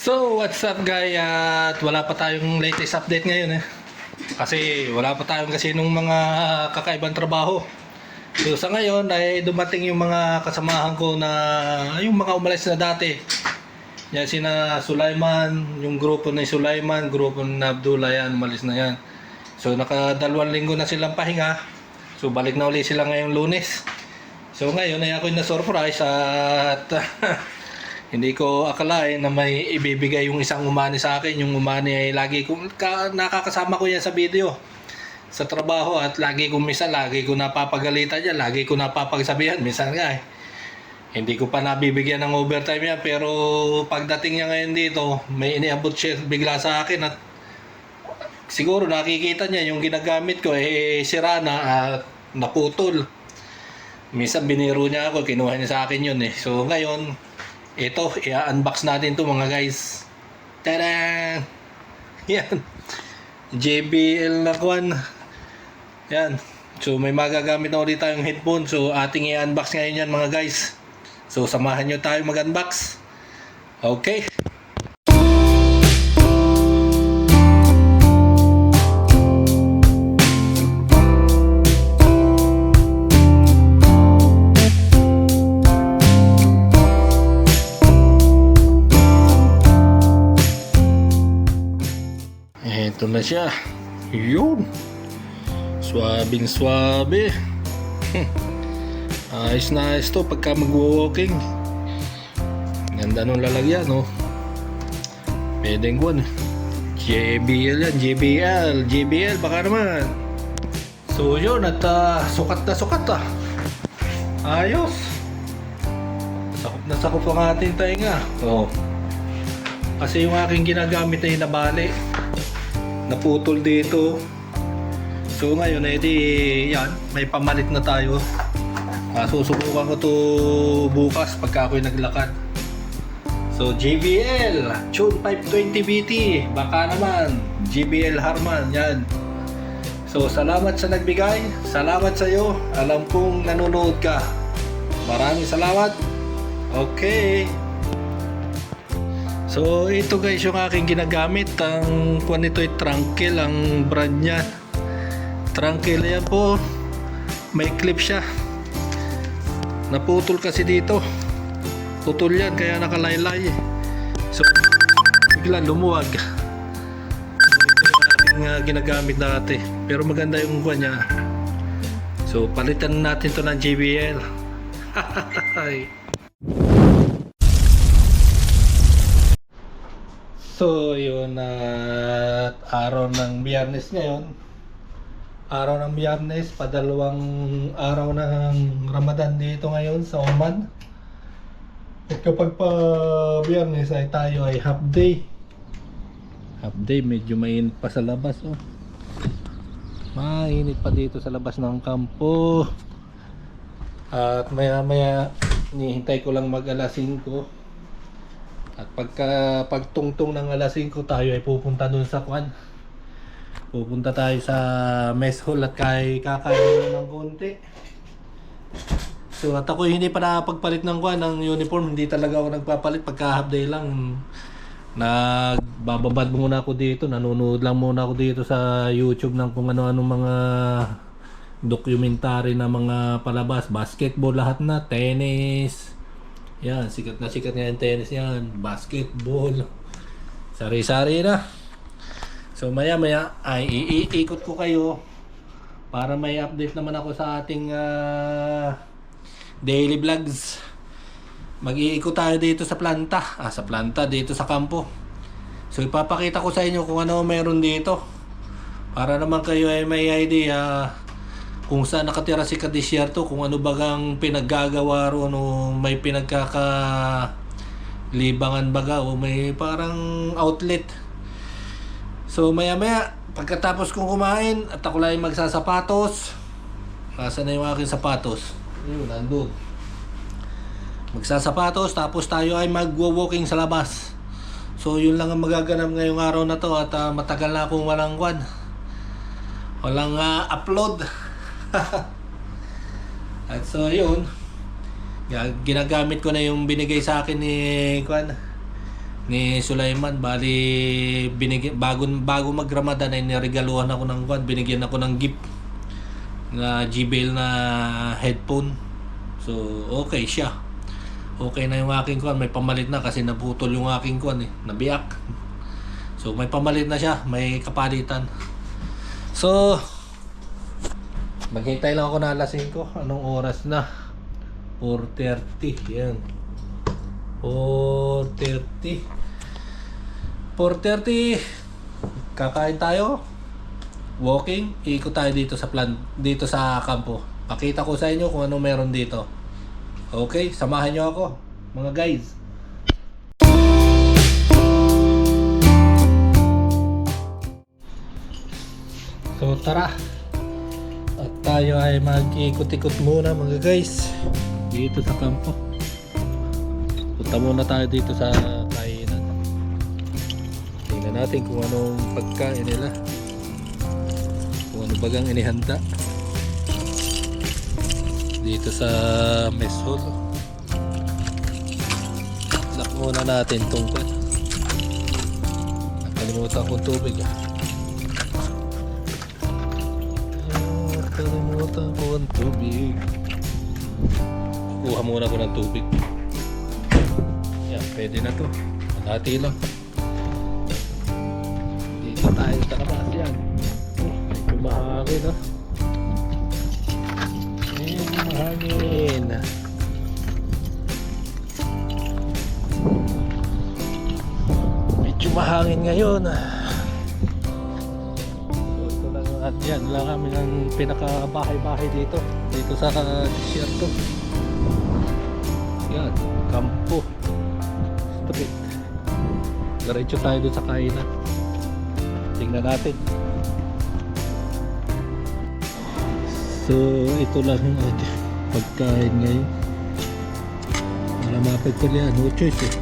So, what's up guys? At wala pa tayong latest update ngayon Kasi wala pa tayong kasi nung mga kakaibang trabaho. So sa ngayon ay dumating yung mga kasamahan ko na yung mga umalis na dati. Yan sina Sulaiman, yung grupo ni Sulaiman, grupo ni Abdullah yan, umalis na yan. So nakadalawang linggo na silang pahinga. So balik na ulit sila ngayong Lunes. So ngayon ay ako na surprise at hindi ko akalain na may ibibigay yung isang umani sa akin. Yung umani ay lagi ko nakakasama ko yan sa video sa trabaho at lagi ko minsan lagi ko napapagalitan yan, lagi ko napapagsabihan minsan nga hindi ko pa nabibigyan ng overtime yan, pero pagdating niya ngayon dito may iniabot siya bigla sa akin at siguro nakikita niya yung ginagamit ko sira na at naputol. Minsan biniro niya ako, kinuha niya sa akin yun So ngayon ito, i-unbox natin to mga guys. Tada! Yan. JBL na kwan. Yan. So may magagamit na ulit tayong headphone. So ating i-unbox ngayon yan mga guys. So samahan nyo tayo mag-unbox. Okay. Ito na siya. Yun. Swabing swabe. Ayos na ayos to pagka mag-walking. Ganda nung lalagyan, no? Pwedeng ko, JBL yan. JBL baka naman. So yun at sukat na sukat Ayos. Sakop na sakop ang ating tainga. Kasi yung aking ginagamit ay nabali, naputol dito. So ngayon yan, may pamalit na tayo. Susubukan ko to bukas pagka ako'y naglakad. So JBL Tune 520 BT, baka naman JBL Harman yan. So salamat sa nagbigay, salamat sa iyo. Alam kong nanonood ka. Maraming salamat. Okay. So ito guys yung aking ginagamit. Ang kuwan nito ay Tranquil, ang brand niya. Tranquil yan po. May clip siya. Naputol kasi dito. Putol yan kaya nakalaylay. So bigla lumuwag. Ito yung aking ginagamit dati. Pero maganda yung kuwan niya. So palitan natin to ng JBL. So yun at araw ng Biyernes ngayon. Araw ng Biyernes, padalawang araw ng Ramadan dito ngayon sa Oman. At kapag pa Biyernes ay tayo ay half day. Half day, medyo mainit pa sa labas Mainit pa dito sa labas ng kampo. At maya maya hinihintay ko lang mag alas 5. At pagtungtong ng alas 5 tayo ay pupunta dun sa kwan. Pupunta tayo sa mess hall at kakain ng konti. So at ako hindi pa nakapagpalit ng kwan ng uniform. Hindi talaga ako nagpapalit pagka half day lang. Nagbababad muna ako dito. Nanonood lang muna ako dito sa YouTube ng kung ano-ano mga documentary na mga palabas. Basketball lahat na. Tennis. Yan, sikat na yung tennis yan. Basketball. Sari-sari na. So maya maya ay iikot ko kayo para may update naman ako sa ating daily vlogs. Mag-iikot tayo dito sa planta. Sa planta dito sa kampo. So ipapakita ko sa inyo kung ano meron dito. Para naman kayo ay may idea kung saan nakatira si Kadisyerto, kung ano bagang pinaggagawa ro, may pinagkakalibangan baga o may parang outlet. So maya maya pagkatapos kong kumain at ako lang magsasapatos. Nasaan na yung aking sapatos? Yun, nandun. Magsasapatos tapos tayo ay magwo-walking sa labas. So yun lang ang magaganap ngayong araw na to at matagal na akong walang upload. At so yun, ginagamit ko na yung binigay sa akin ni Sulaiman. Bali, bago mag-Ramadan ay niregaluhan ako ng kwan. Binigyan ako ng gift na JBL na headphone. So, okay siya. Okay na yung aking kwan. May pamalit na kasi naputol yung aking kwan eh. Nabiyak. So, may pamalit na siya. May kapalitan. So, maghintay lang ako na alas 5. Anong oras na? 4:30. Yan. 4:30. 4:30. Kakain tayo. Walking. Ikot tayo dito sa kampo. Pakita ko sa inyo kung ano meron dito. Okay, samahan nyo ako, mga guys. So tara. At tayo ay mag-ikot-ikot muna, mga guys, dito sa kampo. Punta muna tayo dito sa kainan. Tingnan natin kung anong pagkain nila. Kung ano bagang inihanda dito sa mess hall. Lock muna natin itong kwan. Nakalimutan kong tubig Nakalimutan ko ang tubig. Kuha muna ko ng tubig. Yan, pwede na to. Hati lang. Dito tayo sa labas yan. Medyo mahangin mahangin. Medyo mahangin ngayon. So, ito lang, at yan lang kami ng pinakabahay-bahay dito sa desierto. Yan, kampo street. Diretso tayo doon sa kainan. Tingnan natin. So ito lang yung pagkain ngayon. Wala mapagkulian, no choice eh.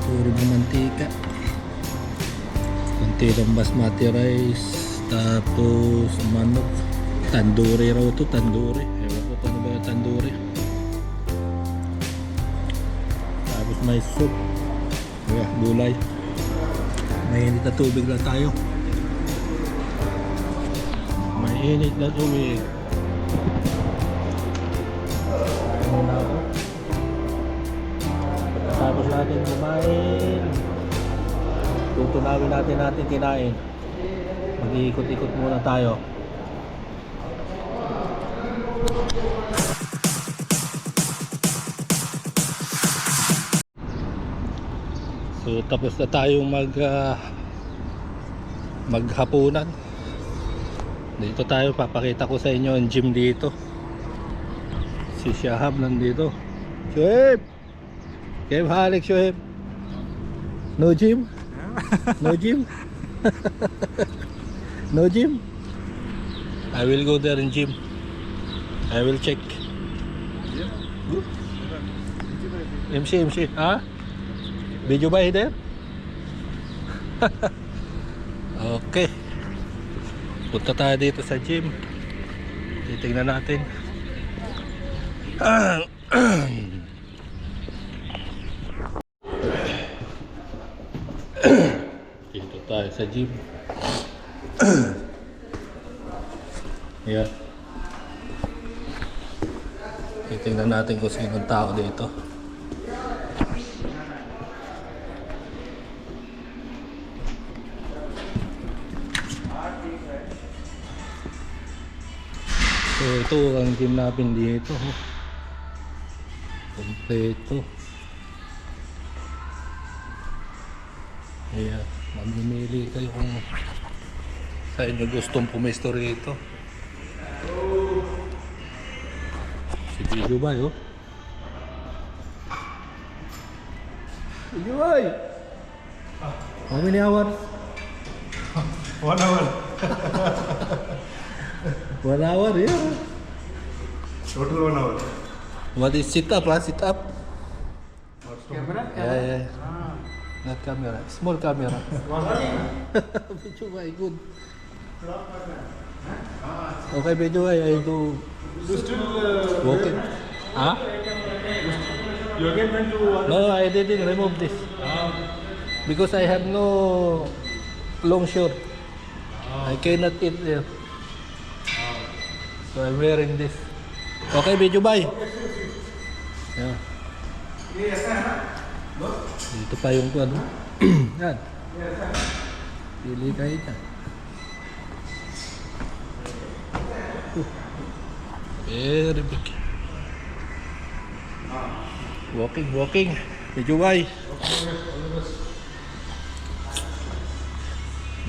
Puro ng mantika. Kunti lang basmati rice. Tapos manok. Tandoori raw to, tandoori. Ewan ko paano ba yung tandoori. Tapos may soup. Gulay. Mainit na tubig lang tayo. Mainit na tubig. Muna ako. Tapos natin kumain. Tutunawin natin kinain. Mag-iikot-ikot muna tayo. So tapos na tayong maghapunan. Dito tayo, papakita ko sa inyo ang gym dito. Si Shahab nandito. Shoaib! Kaya halik Shoaib? No gym? No gym? No gym? I will go there in gym. I will check. MC. Ha? Video ba there? Okay. Punta tayo dito sa gym. Titingnan natin. Dito tayo sa gym. Yan. Titingnan natin kung sinong tao dito. So ito ang gym natin dito. Kompleto. Ayan, mamimili kayo kung sa inyo gustong pumesto rito. Si Bijo Bay, oh. Bijo Bay! How many hours? 1 hour. 1 hour, yeah. Total 1 hour. What is sit up, Sit up. Camera? Yeah. Not camera, small camera. Bijo Bay, good. Okay, Bijo Bay, I do You still walking. Huh? you again went to No, I didn't remove this. Because I have no long short. I cannot eat there. So I'm wearing this. Okay, video bye. Yeah. Dito pa yung ano. Yan. Pili kayo dyan. Very big. Walking. Medyo bay.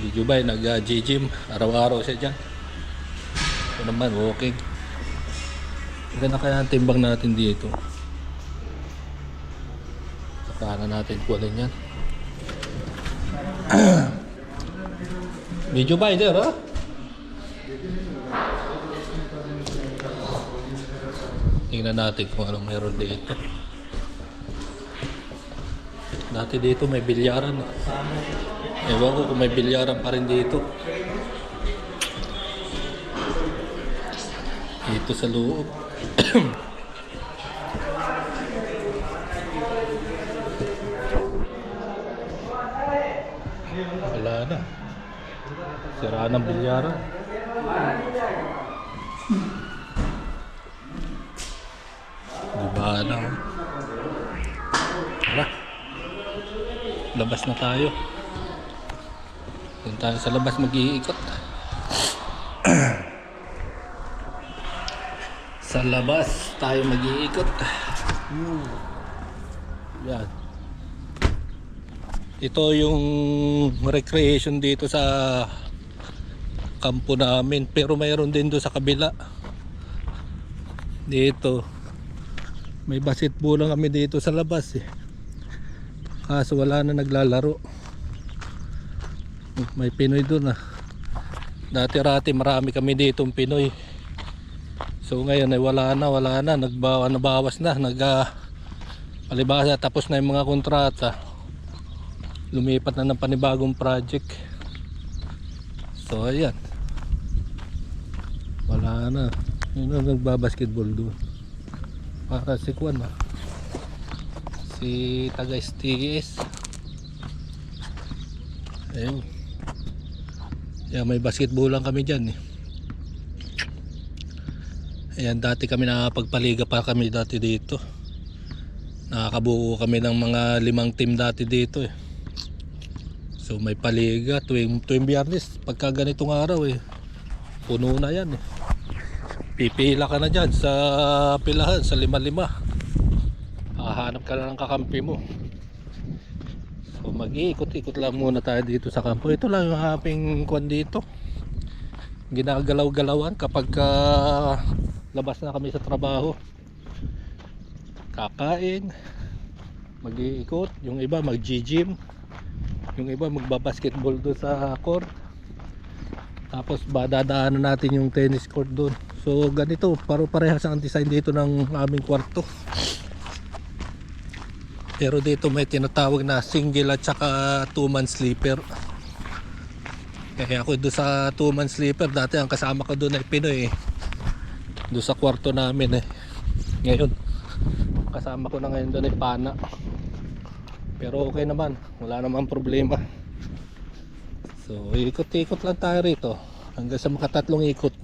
Medyo bay, nag-gym. Araw-araw siya dyan. Ito naman, walking. Ganda kaya ang timbang natin dito. Saka na natin kunin yan. Medyo bay there, ha? Tingnan natin kung anong meron dito. Dati dito may bilyaran. Ewan ko kung may bilyaran pa rin dito. Dito sa loob. Wala na. Sira ng bilyaran. Diba na? Tara. Labas na tayo. Doon tayo sa labas mag-iikot. Sa labas tayo mag-iikot. Yan. Ito yung recreation dito sa kampo namin. Pero mayroon din doon sa kabila. Dito. May basketball lang kami dito sa labas eh. Kaso wala na naglalaro. May Pinoy doon ah. Dati-rati marami kami dito Pinoy. So ngayon ay wala na. Nabawas na. Palibasa tapos na yung mga kontrata. Lumipat na ng panibagong project. So ayan. Wala na. Yun ang nagbabasketball doon. Para si Kwan ah. Si taga STS. Ayun. Yeah, may basketball lang kami dyan eh. Ayan, dati kami nakapagpaliga pa kami dati dito. Nakakabuo kami ng mga 5 team dati dito eh. So may paliga tuwing Biyernes pagka ganitong araw eh. Puno na yan eh. Pipila ka na dyan sa pilahan sa 5-5. Hahanap ka na ng kakampi mo. So mag-iikot-ikot lang muna tayo dito sa kampo. Ito lang yung aming kwan dito. Ginagalaw-galawan kapag labas na kami sa trabaho. Kakain, mag-iikot, yung iba mag-gym, yung iba magbabasketball doon sa court. Tapos dadaanan natin yung tennis court doon. So ganito, paro-parehas ang design dito ng aming kwarto. Pero dito may tinatawag na single at saka 2-man sleeper. Kaya ako doon sa 2-man sleeper, dati ang kasama ko doon ay Pinoy eh. Doon sa kwarto namin eh. Ngayon, kasama ko na ngayon doon ay Pana. Pero okay naman, wala namang problema. So ikot-ikot lang tayo rito hanggang sa makatatlong ikot.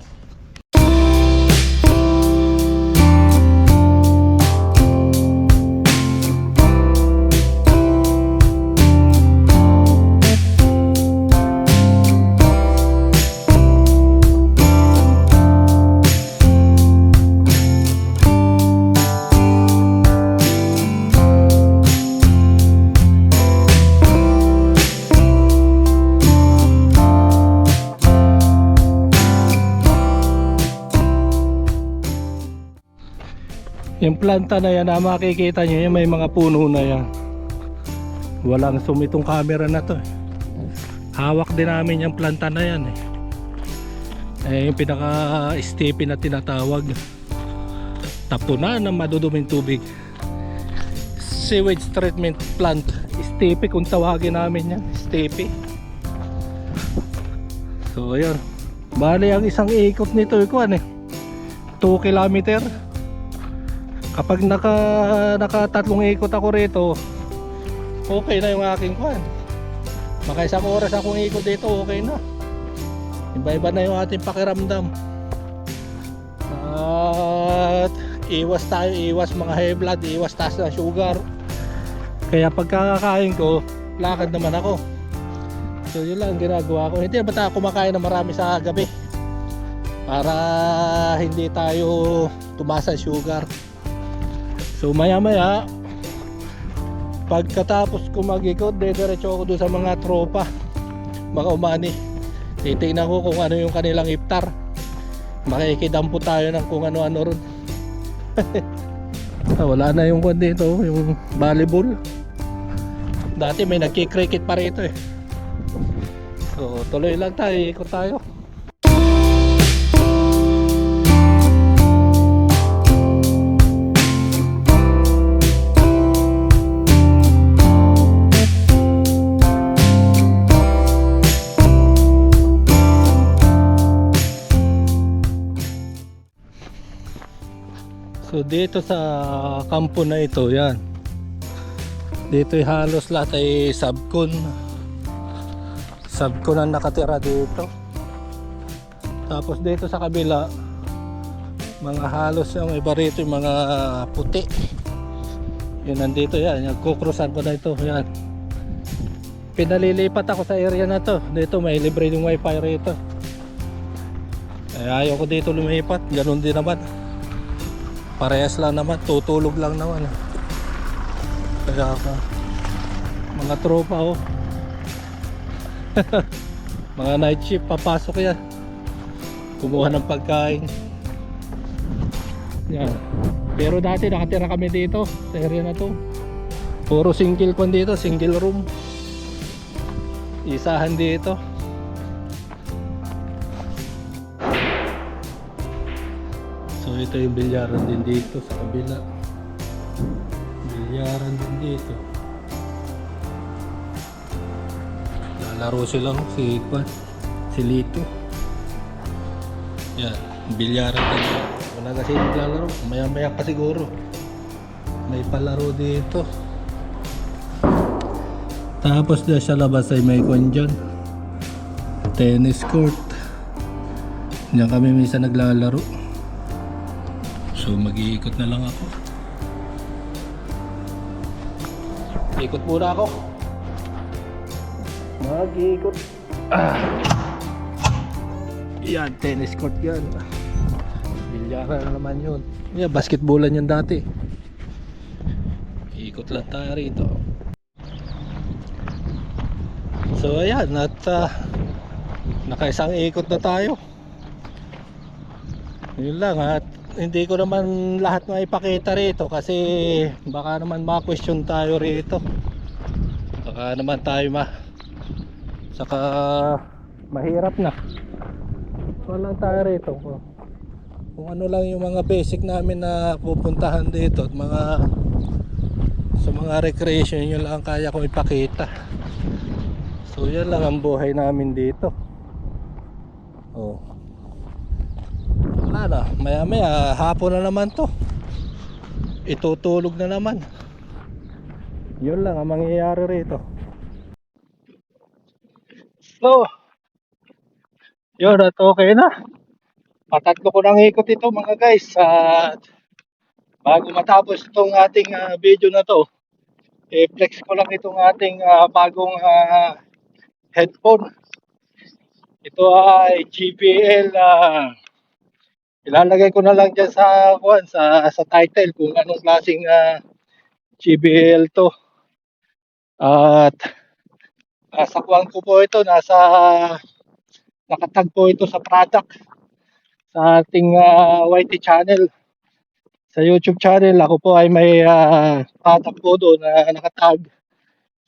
Yung planta na yan na makikita nyo, yung may mga puno na yan. Walang zoom itong camera na to. Hawak din namin yung planta na yan eh. Yung pinaka steepy na tinatawag. Tapunan ng maduduming tubig. Sewage treatment plant. Steepy kung tawagin namin yan. Steepy. So ayun. Bali ang isang ikot nito ikuan eh 2 kilometer. Kapag naka 3 ikot ako rito, okay na yung aking kwan. Maka isang oras akong ikot dito, okay na. Iba-iba na yung ating pakiramdam. At iwas tayo, iwas mga high blood, iwas taas na sugar. Kaya pagkakakain ko, lakad naman ako. So yun lang ang ginagawa ko. Hindi naman tayo kumakain na marami sa gabi para hindi tayo tumasa sugar. So maya maya pagkatapos ko mag-ikot, diretso ako doon sa mga tropa, mga umani. Titingnan ko kung ano yung kanilang iftar. Makikidampo tayo ng kung ano-ano ron. Wala na yung kwan dito, yung volleyball. Dati may nagki-cricket pa rito eh. So tuloy lang tayo, ikot tayo. So dito sa kampo na ito, yan. Dito halos lahat ay subcon. Subcon ang nakatira dito. Tapos dito sa kabila, mga halos yung iba rito yung mga puti. Yun nandito yan, nagkukrusan ko na ito, yan. Pinalilipat ako sa area na to. Dito may libre yung wifi rito. Ayaw ko dito lumipat, ganun din naman. Parehas lang naman, tutulog lang naman. Kaya mga tropa oh. Mga night shift, papasok yan. Kumuha ng pagkain. Yan. Pero dati nakatira kami dito sa area na to. Puro single kwan dito, single room. Isahan dito. So ito yung bilyaran din dito sa kabila. Bilyaran din dito. Lalaro silang si Kwan, si Lito. Yan, bilyaran din. Wala kasi naglalaro, maya-maya pa siguro. May palaro dito. Tapos dyan sa labas ay may kwan dyan. Tennis court. Diyan kami minsan naglalaro. So mag-iikot na lang ako. Ikot muna ako. Mag-iikot. Yan, tennis court yan. Bilyaran na naman yun. Yan, basketballan yan dati. Ikot lang tayo rito. So ayan, at nakaisang ikot na tayo. Yun lang, at hindi ko naman lahat maipakita rito kasi baka naman ma-question tayo rito. Baka naman tayo saka mahirap na. Walang tayo rito. Kung ano lang yung mga basic namin na pupuntahan dito at sa mga recreation, yun lang kaya kong ipakita. So yan lang ang buhay namin dito. Oh. Wala na, maya maya hapon na naman to. Itutulog na naman. Yun lang ang mangyayari rito. So yun, at okay na. Patatlo ko nang ikot ito mga guys. At bago matapos itong ating video na to, i-flex ko lang itong ating bagong headphone. Ito ay JBL. Ilalagay ko na lang dyan sa title kung anong klaseng JBL to. At sa kuwan ko po ito, nakatag po ito sa product sa ating YT channel. Sa YouTube channel, ako po ay may product po doon na nakatag.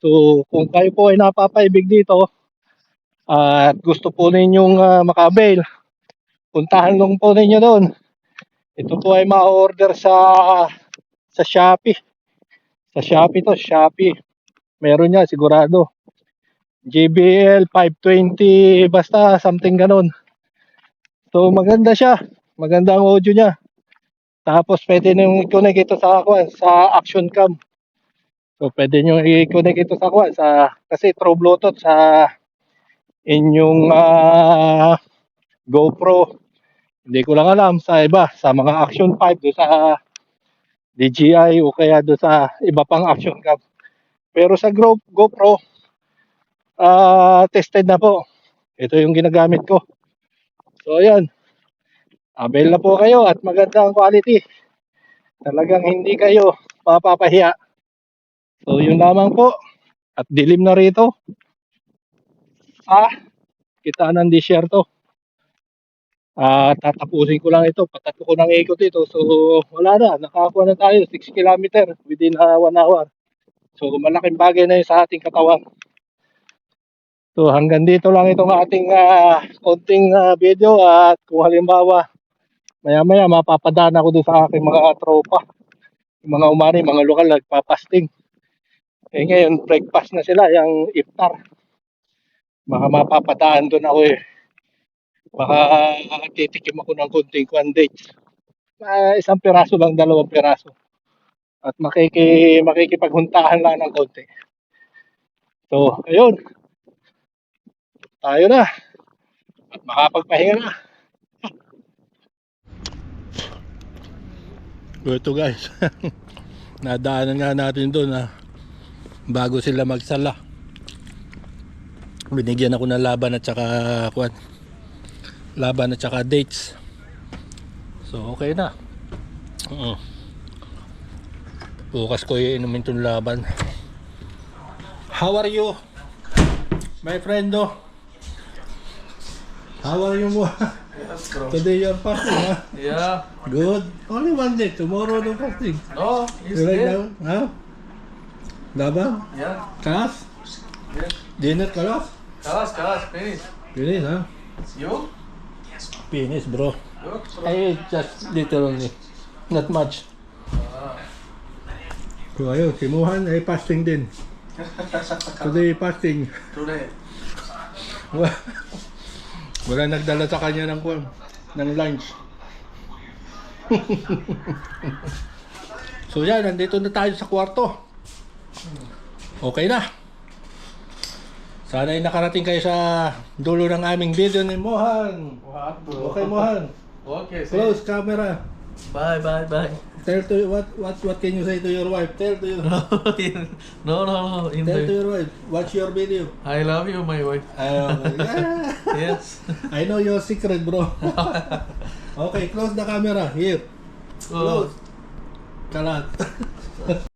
So kung kayo po ay napapaibig dito at gusto po ninyong maka-avail, puntahan lang po ninyo doon. Ito po ay ma-order sa Shopee. Sa Shopee to, Shopee. Meron niya sigurado. JBL 520 basta something ganon. So maganda siya. Maganda ang audio niya. Tapos pwede nang i-connect ito sa action cam. So pwede nyo i-connect ito sa kwan kasi through Bluetooth sa inyong GoPro. Hindi ko lang alam sa iba, sa mga Action 5 do sa DJI o kaya do sa iba pang action cam. Pero sa GoPro, tested na po. Ito yung ginagamit ko. So ayan, avail na po kayo at maganda ang quality. Talagang hindi kayo mapapahiya. So yun lamang po. At dilim na rito sa kita ng disyerto. Tatapusin ko lang ito. Patatlo ko ng ikot ito. So wala na. Nakakuha na tayo. 6 kilometer within 1 hour. So malaking bagay na yun sa ating katawan. So hanggang dito lang itong ating konting video. At kung halimbawa maya maya mapapadaan ako doon sa aking mga tropa. Yung mga umani, mga lokal nagpapasting. Eh ngayon breakfast na sila. Yung iftar. Baka mapapadaan doon ako eh. Baka titikim ako ng konting kwan dates. Isang piraso lang, 2 piraso. At makikipaghuntahan lang ng konti. So, ayun. Tayo na. At makapagpahinga na. So, ito guys. Nadaanan nga natin doon bago sila magsala. Binigyan ako ng laban at saka kwan. Laban at saka dates. So okay na. Bukas ko iinumin itong laban. How are you? My friend do? How are you mo? Yes, bro. Today you're fasting, ha? Yeah. Good. Only one day. Tomorrow no fasting. No, he's You like there. that? Ha? Laban? Yeah. Kalas? Yes. Dinner kalas? Kalas, finish. Finish, ha? You? Finish, bro. Good, bro. I ate just little only. Not much. So ayun, si Mohan ay fasting din. Today fasting. Today. Wala nagdala sa kanya ng lunch. So yan, nandito na tayo sa kwarto. Okay na. Sana ay nakarating kayo sa dulo ng aming video ni Mohan. What, bro? Okay, Mohan. Okay, see. Close camera. Bye, bye, bye. Tell to what can you say to your wife? Tell to your No. tell to your wife. Watch your video. I love you, my wife. Yeah. Yes. I know your secret, bro. Okay, close the camera. Here. Oh. Close. Kalat.